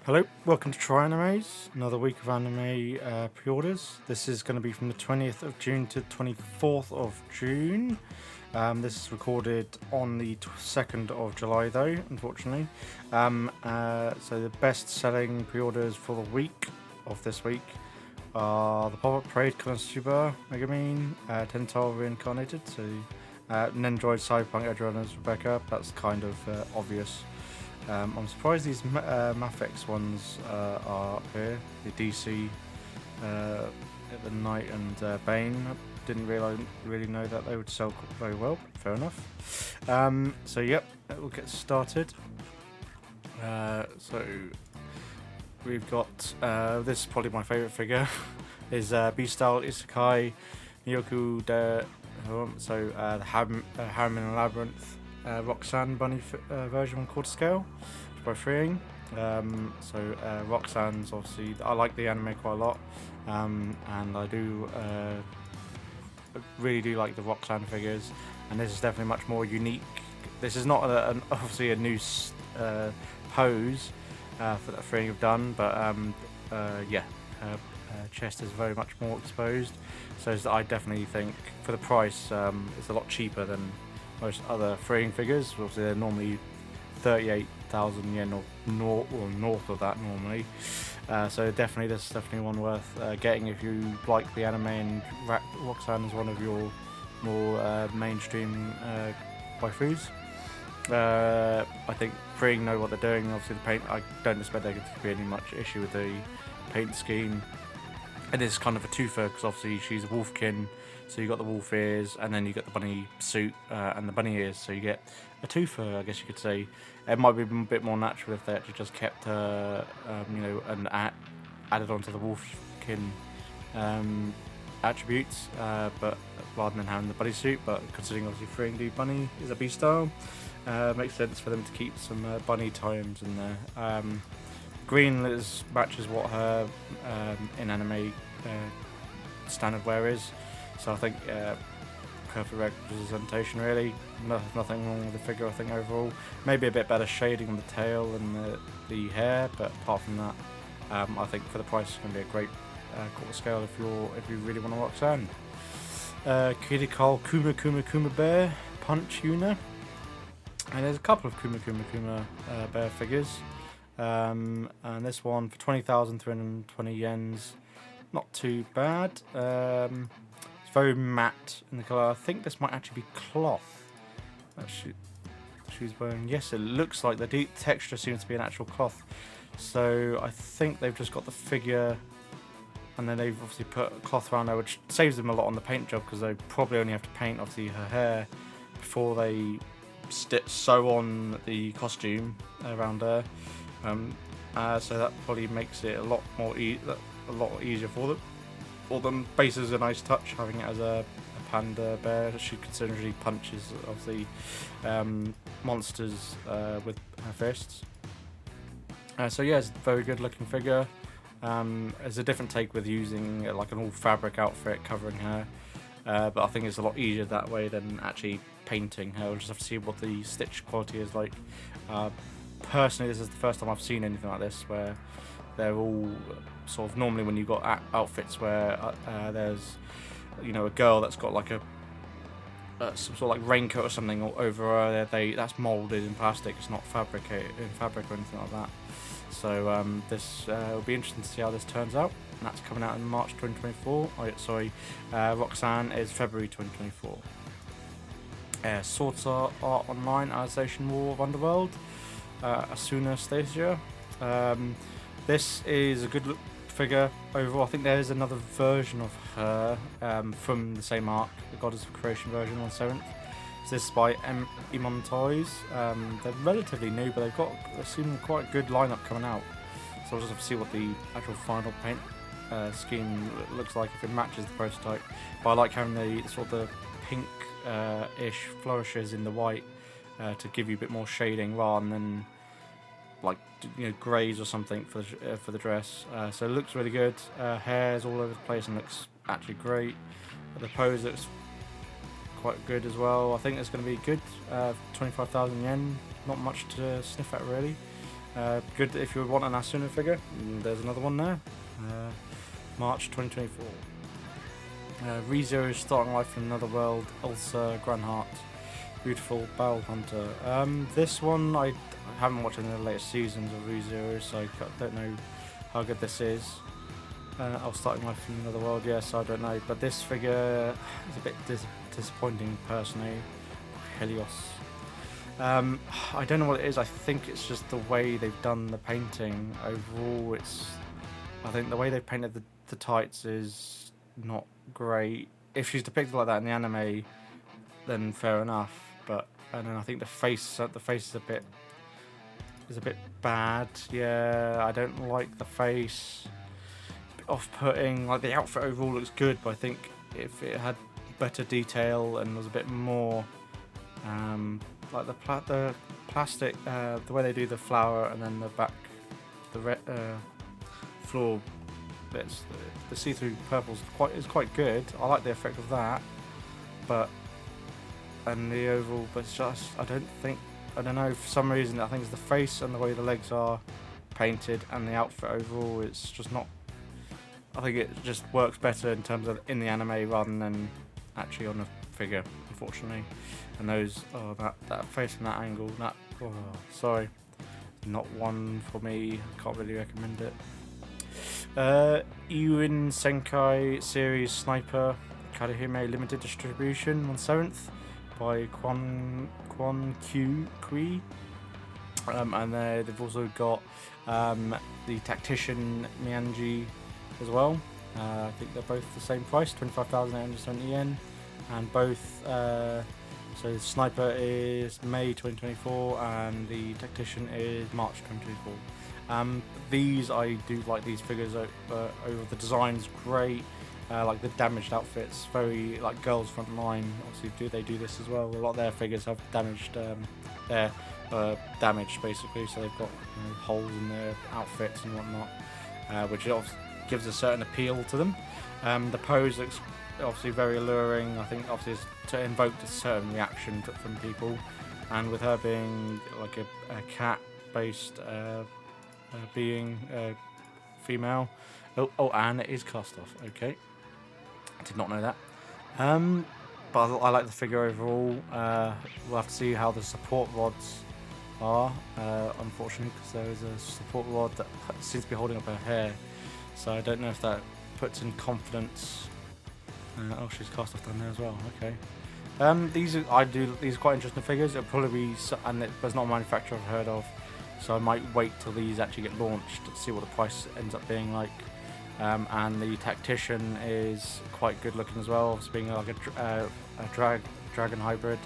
Hello, welcome to Try Animes, another week of anime pre-orders. This is going to be from the 20th of June to 24th of June. This is recorded on the 2nd of July though, unfortunately. So the best-selling pre-orders for the week of this week are the Pop-Up Parade Konosuba Megumin, Tentacle Reincarnated, so Nendroid Cyberpunk Edge Runners Rebecca, that's kind of obvious. I'm surprised these Mafex ones are up here. The DC, the Knight and Bane. I didn't really know that they would sell very well. Fair enough. So yep, we'll get started. So we've got this is probably my favourite figure. Is B-Style Isekai Myoku de the Harem in a Labyrinth. Roxanne bunny version on quarter scale by freeing. Roxanne's obviously, I like the anime quite a lot, and I really do like the Roxanne figures, and this is definitely much more unique. This is not obviously a new pose for that freeing have done, but her chest is very much more exposed, so I definitely think for the price it's a lot cheaper than most other freeing figures. Obviously they're normally 38,000 yen or north of that normally. So definitely this is definitely one worth getting if you like the anime and Roxanne is one of your more mainstream waifus. I think freeing know what they're doing. Obviously the paint, I don't expect there to be any much issue with the paint scheme. And it's kind of a twofer because obviously she's a wolfkin, so you got the wolf ears, and then you get the bunny suit and the bunny ears. So you get a twofer, I guess you could say. It might be a bit more natural if they actually just kept her, and added onto the wolfkin attributes, but rather than having the bunny suit. But considering obviously freeing the bunny is a B-style, makes sense for them to keep some bunny times in there. Green matches what her in anime standard wear is, so I think perfect representation really. Nothing wrong with the figure. I think overall, maybe a bit better shading on the tail and the hair, but apart from that, I think for the price it's going to be a great quarter scale if you really want to Roxanne. Kirikal Kuma Bear Punch Yuna, and there's a couple of Kuma Bear figures. And this one for 20,320 yens, not too bad. It's very matte in the colour. I think this might actually be cloth that she's wearing. Yes, it looks like the deep texture seems to be an actual cloth. So I think they've just got the figure, and then they've obviously put a cloth around there, which saves them a lot on the paint job because they probably only have to paint obviously her hair before they sew on the costume around her. So that probably makes it a lot easier for them. Base is a nice touch having it as a panda bear. She considerably punches obviously monsters with her fists. So yeah, it's a very good looking figure. It's a different take with using like an all fabric outfit covering her, but I think it's a lot easier that way than actually painting her. We'll just have to see what the stitch quality is like. Personally, this is the first time I've seen anything like this where they're all sort of, normally when you've got outfits where there's a girl that's got like some sort of like raincoat or something over her, that's moulded in plastic. It's not fabricated in fabric or anything like that. So this will be interesting to see how this turns out. And that's coming out in March 2024. Roxanne is February 2024. Swords Art Online Alicization War of Underworld. Asuna Stasia. This is a good look figure overall. I think there is another version of her from the same arc, the Goddess of Creation version on 7th. So this is by Emon Toys. They're relatively new, but they've seen quite a good lineup coming out. So we'll just have to see what the actual final paint scheme looks like, if it matches the prototype. But I like having the sort of the pink-ish flourishes in the white to give you a bit more shading rather than like greys or something for the dress. So it looks really good. Hair's all over the place and looks actually great. The pose looks quite good as well. I think it's going to be good. 25,000 yen, not much to sniff at really. Good if you want an Asuna figure. There's another one there. March 2024. ReZero starting life in another world. Ulsa Granheart. Beautiful Battle Hunter. This one I haven't watched any of the latest seasons of ReZero, so I don't know how good this is. Starting life in another world, yes, I don't know. But this figure is a bit disappointing personally. Helios. I don't know what it is. I think it's just the way they've done the painting. Overall, I think the way they've painted the tights is not great. If she's depicted like that in the anime, then fair enough. And then I think the face is a bit bad. Yeah, I don't like the face. It's a bit off-putting. Like the outfit overall looks good, but I think if it had better detail and was a bit more like the plastic, the way they do the flower and then the back, the floor bits, the see-through purple is quite good. I like the effect of that, and the overall, but it's just I don't know, for some reason I think it's the face and the way the legs are painted and the outfit overall. It's just not. I think it just works better in terms of in the anime rather than actually on a figure, unfortunately. And that face and that angle, sorry, not one for me. Can't really recommend it. Iwin Senkai Series Sniper Karihime Limited Distribution on 7th by Kwon Kui. And they've also got the Tactician Mianji as well. I think they're both the same price, 25,870 yen, and both. So the Sniper is May 2024 and the Tactician is March 2024. These I do like these figures over the design's great. Like the damaged outfits, very like Girls Front Line. Obviously, they do this as well. A lot of their figures have damaged. They're damaged basically, so they've got holes in their outfits and whatnot, which gives a certain appeal to them. The pose looks obviously very alluring. I think obviously it's to invoke a certain reaction from people, and with her being like a cat-based being, female. Oh, and it is cast off. Okay. I did not know that. But I like the figure overall. We'll have to see how the support rods are, unfortunately, because there is a support rod that seems to be holding up her hair. So I don't know if that puts in confidence. She's cast off down there as well. Okay. These are quite interesting figures. It'll probably be, and there's not a manufacturer I've heard of, so I might wait till these actually get launched to see what the price ends up being like. And the Tactician is quite good looking as well, being like a dragon hybrid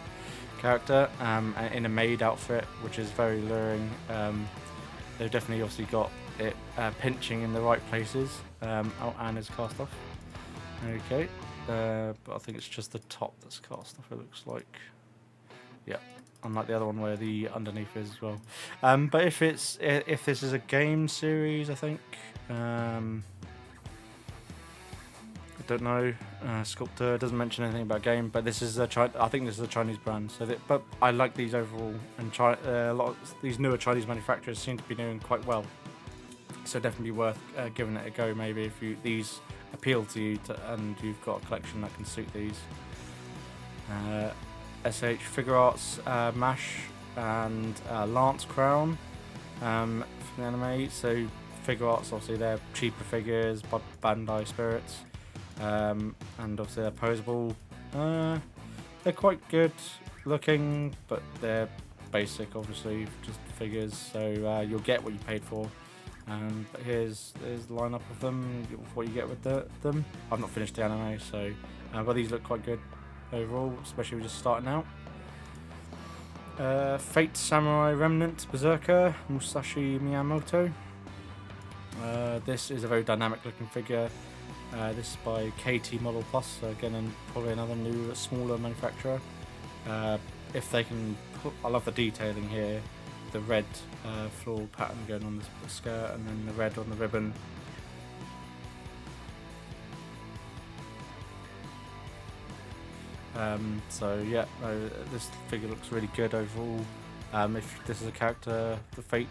character in a maid outfit, which is very alluring. They've definitely obviously got it pinching in the right places. And is cast off. Okay, but I think it's just the top that's cast off. It looks like, yeah. Unlike the other one where the underneath is as well. But if this is a game series, I think. I don't know. Sculptor doesn't mention anything about game, but this is I think this is a Chinese brand. But I like these overall, and a lot of these newer Chinese manufacturers seem to be doing quite well. So definitely worth giving it a go. Maybe if these appeal to you, and you've got a collection that can suit these. SH Figure Arts Mash and Lance Crown from the anime. So Figure Arts, obviously they're cheaper figures, but Bandai Spirits, and obviously they're posable. They're quite good looking, but they're basic, obviously, just figures. So you'll get what you paid for. But here's the lineup of them, what you get with them. I've not finished the anime, so but these look quite good overall, especially just starting out. Fate Samurai Remnant Berserker Musashi Miyamoto. This is a very dynamic looking figure. This is by KT Model Plus, so again probably another new smaller manufacturer. If they can I love the detailing here, the red floral pattern going on the skirt and then the red on the ribbon. So yeah, this figure looks really good overall. If this is a character, the Fate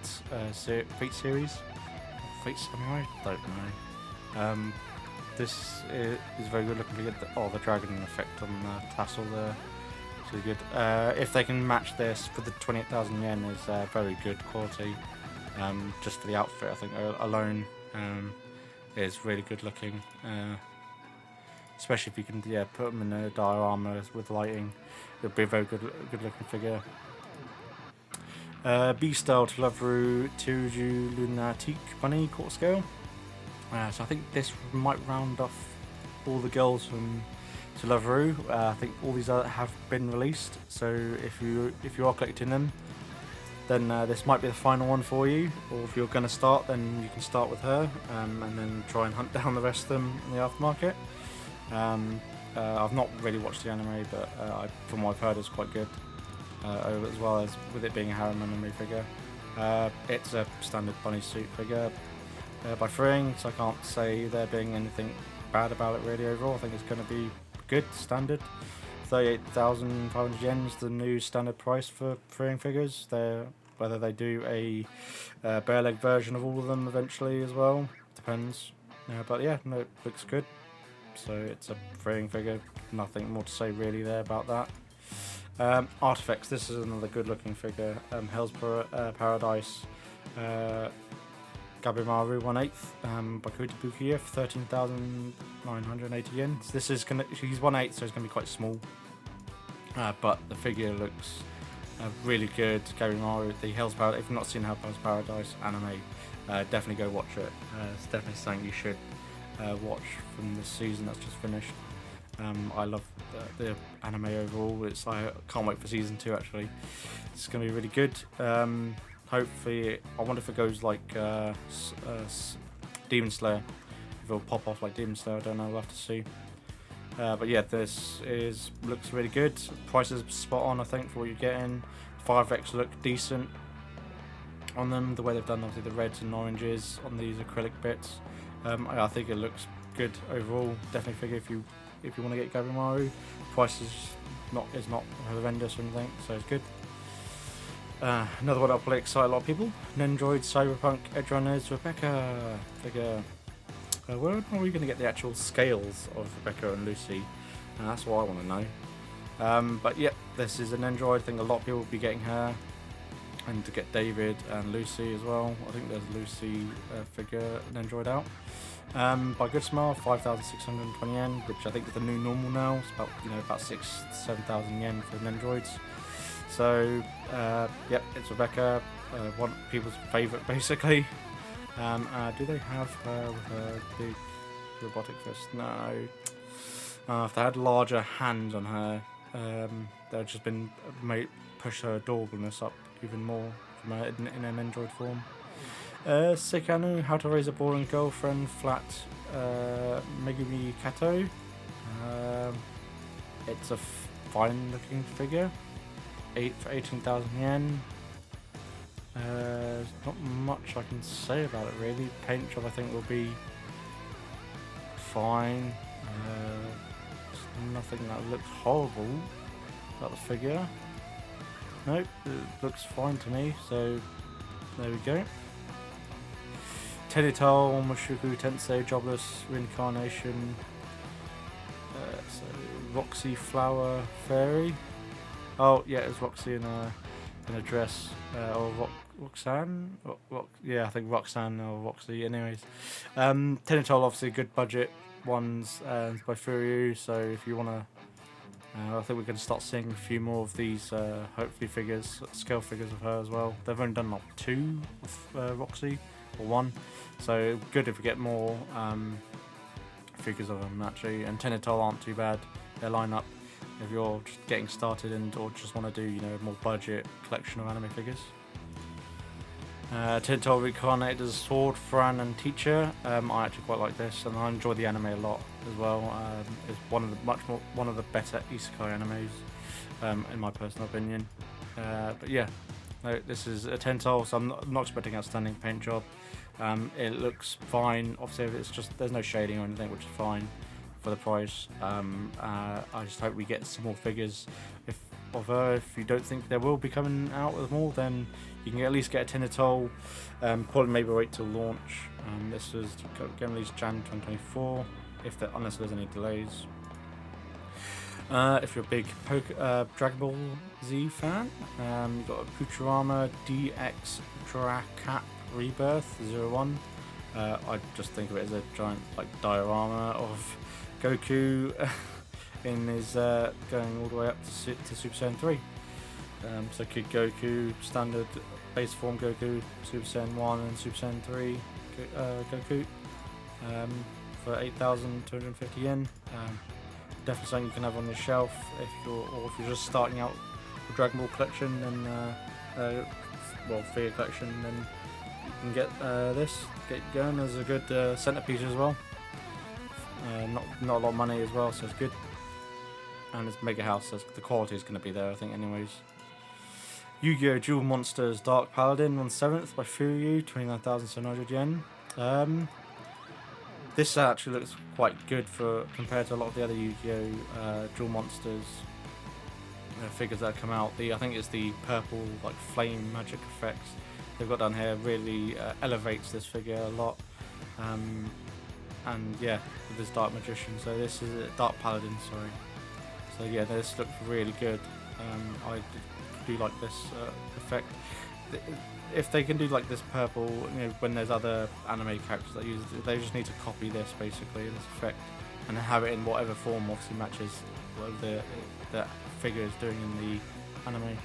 series, Fate Samurai, don't know. This is very good looking. The dragon effect on the tassel there. So good. If they can match this for the 28,000 yen, is very good quality. Just for the outfit, I think alone is really good looking. Especially if you can put them in a diorama with lighting, it'll be a very good looking figure. B-Style to Loveru Tiruju Lunatique Bunny Quarter Scale. So I think this might round off all the girls from to Loveru. I think all these have been released. So if you are collecting them, then this might be the final one for you. Or if you're going to start, then you can start with her and then try and hunt down the rest of them in the aftermarket. I've not really watched the anime, but from what I've heard, it's quite good. As well as with it being a harem anime figure. It's a standard bunny suit figure by Freeing, so I can't say there being anything bad about it really overall. I think it's going to be good, standard. 38,500 yen is the new standard price for Freeing figures. Whether they do a bare leg version of all of them eventually as well, depends. But yeah, no, it looks good. So it's a Freeing figure, nothing more to say really there about that. Artifacts, this is another good looking figure. Hell's Paradise Gabimaru 1/8 by Kota Bukiya for 13,980 yen. So this is he's 1/8, so it's gonna be quite small. But the figure looks really good. Gabimaru, the Hell's Paradise. If you've not seen Hell's Paradise anime, definitely go watch it. It's definitely something you should watch from this season that's just finished. I love the anime overall. I can't wait for season 2 actually. It's going to be really good. Hopefully, I wonder if it goes like Demon Slayer. If it'll pop off like Demon Slayer, I don't know, we'll have to see. But yeah, this looks really good. Price is spot on, I think, for what you're getting. 5X look decent on them. The way they've done obviously the reds and oranges on these acrylic bits. I think it looks good overall. Definitely figure if you want to get Gabimaru. Price is not horrendous or anything, so it's good. Another one that'll probably excite a lot of people. Nendroid Cyberpunk Edgerunners Rebecca figure. Where are we going to get the actual scales of Rebecca and Lucy? That's what I want to know. But yeah, this is an Nendroid. I think a lot of people will be getting her. And to get David and Lucy as well. I think there's Lucy figure Nendroid out. By Good Smile, 5,620 yen, which I think is the new normal now. It's about 6,000-7,000 yen for Nendroids. So yep, it's Rebecca, one of people's favourite basically. Do they have her with her big robotic fist? No. If they had larger hands on her, they've just been push her adorableness up even more from in an Android form. Sekanu, How to Raise a Boring Girlfriend, flat Megumi Kato. It's a fine looking figure. For 18,000 yen. There's not much I can say about it really. Paint job I think will be fine. There's nothing that looks horrible about the figure. Nope, it looks fine to me, so there we go. Tennital Mushoku Tensei Jobless Reincarnation. So Roxy Flower Fairy. Oh yeah, it's Roxy in a dress, or Roxanne. Yeah, I think Roxanne or Roxy. Anyways, Tennital obviously good budget ones by Furyu. So if you wanna, I think we're gonna start seeing a few more of these. Hopefully scale figures of her as well. They've only done like 2 of Roxy or 1, so good if we get more figures of them actually. And Tennital aren't too bad. Their lineup, if you're just getting started or just want to do a more budget collection of anime figures. Tennital reincarnated as Sword, Fran and Teacher. I actually quite like this, and I enjoy the anime a lot as well. It's one of the better isekai animes, in my personal opinion. But yeah, no, this is a Tennital, so I'm not expecting outstanding paint job. It looks fine. Obviously, there's no shading or anything, which is fine for the price. I just hope we get some more figures. If of her. If you don't think there will be coming out with more, then you can at least get a tin of toll. Probably maybe wait till launch. This is going to release Jan 2024, unless there's any delays. If you're a big Dragon Ball Z fan, you've got a Futurama DX Dracap Rebirth 01. I just think of it as a giant diorama of Goku in his going all the way up to Super Saiyan 3. So Kid Goku, standard base form Goku, Super Saiyan 1 and Super Saiyan 3 Goku for 8,250 yen. Definitely something you can have on your shelf if you're just starting out the Dragon Ball collection and figure collection, then you can get get going. There's a good centerpiece as well. Not a lot of money as well, so it's good. And it's Mega House, so the quality is going to be there, I think, anyways. Yu-Gi-Oh! Duel Monsters Dark Paladin 1/7 by Furyu, 29,700 yen. This actually looks quite good compared to a lot of the other Yu-Gi-Oh! Duel Monsters figures that have come out. I think it's the purple flame magic effects they've got down here really elevates this figure a lot. And yeah, with this Dark Magician. So this is a Dark Paladin, sorry. So yeah, this looks really good. I do like this effect. If they can do this purple, when there's other anime characters that use it, they just need to copy this basically, this effect, and have it in whatever form obviously matches what the figure is doing in the anime.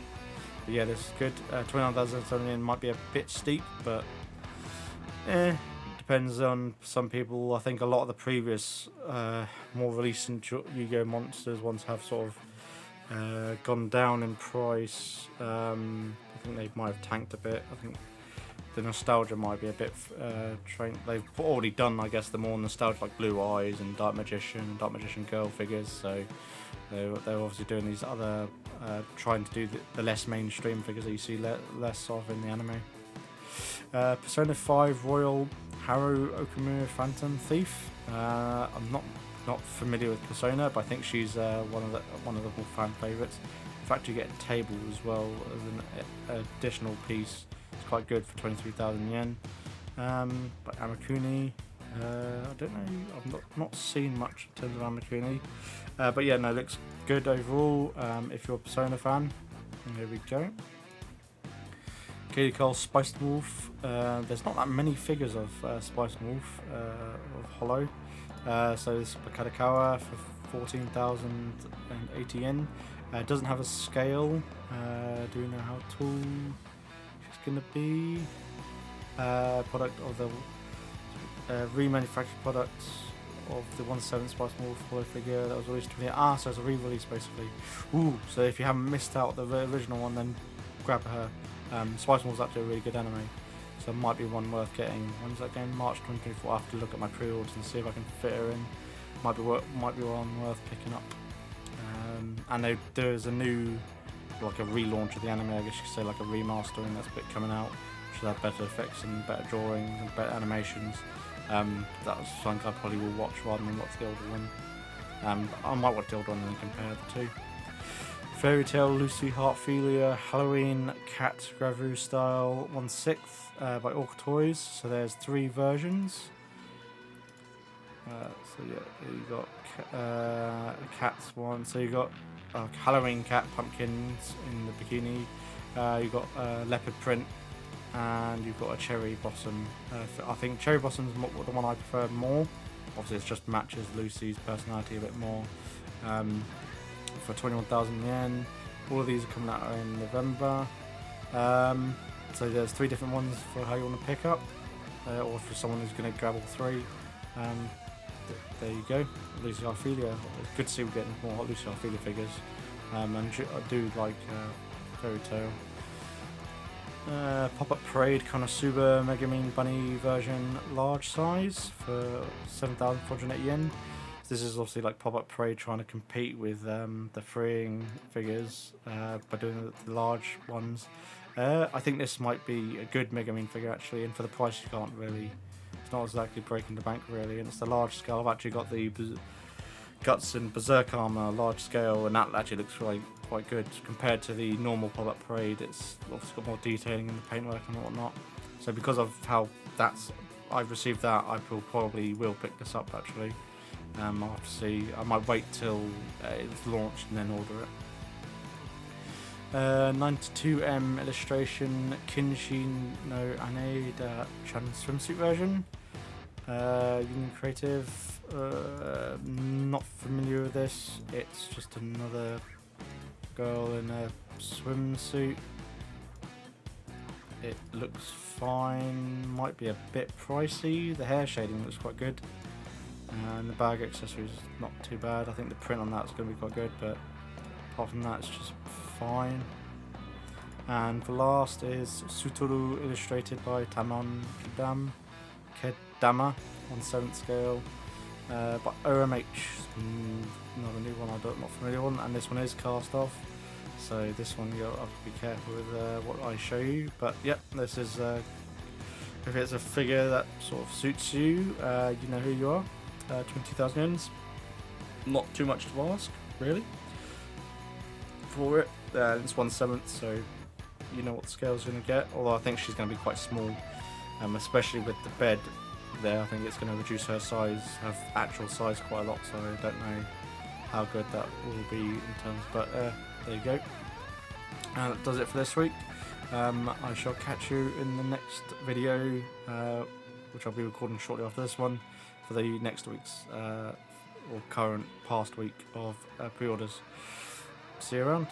But yeah, this is good. 29,700 might be a bit steep, but depends on some people. I think a lot of the previous more recent Yu-Gi-Oh! Monsters ones have sort of gone down in price. I think they might have tanked a bit. I think the nostalgia might be a bit trained. They've already done, I guess, the more nostalgic Blue Eyes and Dark Magician and Dark Magician Girl figures. So they're obviously doing these other, trying to do the less mainstream figures that you see less of in the anime. Persona 5 Royal Haru Okumura Phantom Thief. I'm not familiar with Persona, but I think she's one of the fan favourites. In fact, you get a table as well as an additional piece. It's quite good for 23,000 yen. But Amakuni, I don't know. I've not seen much in terms of Amakuni, but yeah, no, looks good overall. If you're a Persona fan, here we go. Katie Cole Spiced Wolf. There's not that many figures of Spiced Wolf of Hollow. So this is Bakadakawa for 14,080 yen. It doesn't have a scale. Do we know how tall she's going to be? Product of the remanufactured product of the 1/7 Spice Wolf Hollow figure that was released 20. So it's a re-release basically. Ooh, so if you haven't missed out the original one, then grab her. Spice Wolf's actually a really good anime, so it might be one worth getting. When's that game? March 2024. I have to look at my pre-orders and see if I can fit her in. Might be one worth picking up. And there's a new, a relaunch of the anime, I guess you could say, a remastering that's coming out, which will have better effects and better drawings and better animations. That's something I probably will watch rather than watch the older one. I might watch the older one and then compare the two. Fairy Tale Lucy Heartphilia Halloween Cat Gravure Style 1/6 by Orca Toys. So there's 3 versions. So yeah, you got a cat's one. So you got Halloween cat pumpkins in the bikini. You got leopard print, and you've got a cherry blossom. I think cherry blossom's the one I prefer more. Obviously, it just matches Lucy's personality a bit more. For 21,000 yen. All of these are coming out in November. So there's 3 different ones for how you want to pick up, or for someone who's going to grab all 3. There you go. Lucy Heartphilia. It's good to see we're getting more Lucy Heartphilia figures. And I do like Fairy Tale. Pop-up Parade Konosuba Megumin Bunny version large size for 7,480 yen. This is obviously Pop-up Parade trying to compete with the freeing figures by doing the large ones. I think this might be a good Megumin figure actually, and for the price you can't really. It's not exactly breaking the bank really, and it's the large scale. I've actually got the guts and berserk armor, large scale, and that actually looks quite good compared to the normal pop-up parade. It's obviously got more detailing in the paintwork and whatnot. So because of how I've received that, I probably will pick this up actually. I'll have to see. I might wait till it's launched and then order it. 92M illustration Kinshi no Ane da Chan swimsuit version. Union Creative. Not familiar with this. It's just another girl in a swimsuit. It looks fine. Might be a bit pricey. The hair shading looks quite good. And the bag accessories not too bad. I think the print on that's going to be quite good, but apart from that, it's just fine. And the last is Sutoru, illustrated by Tamon Kedama on 7th scale. By OMH, not a new one, I'm not familiar with, and this one is cast off. So this one you'll have to be careful with what I show you. But yep, this is if it's a figure that sort of suits you, you know who you are. 20,000 yens. Not too much to ask, really. For it, it's 1/7, so you know what the scale's going to get. Although I think she's going to be quite small, especially with the bed there. I think it's going to reduce her size, her actual size, quite a lot. So I don't know how good that will be in terms. But there you go. And that does it for this week. I shall catch you in the next video, which I'll be recording shortly after this one, for the next week's or past week of pre-orders. See you around.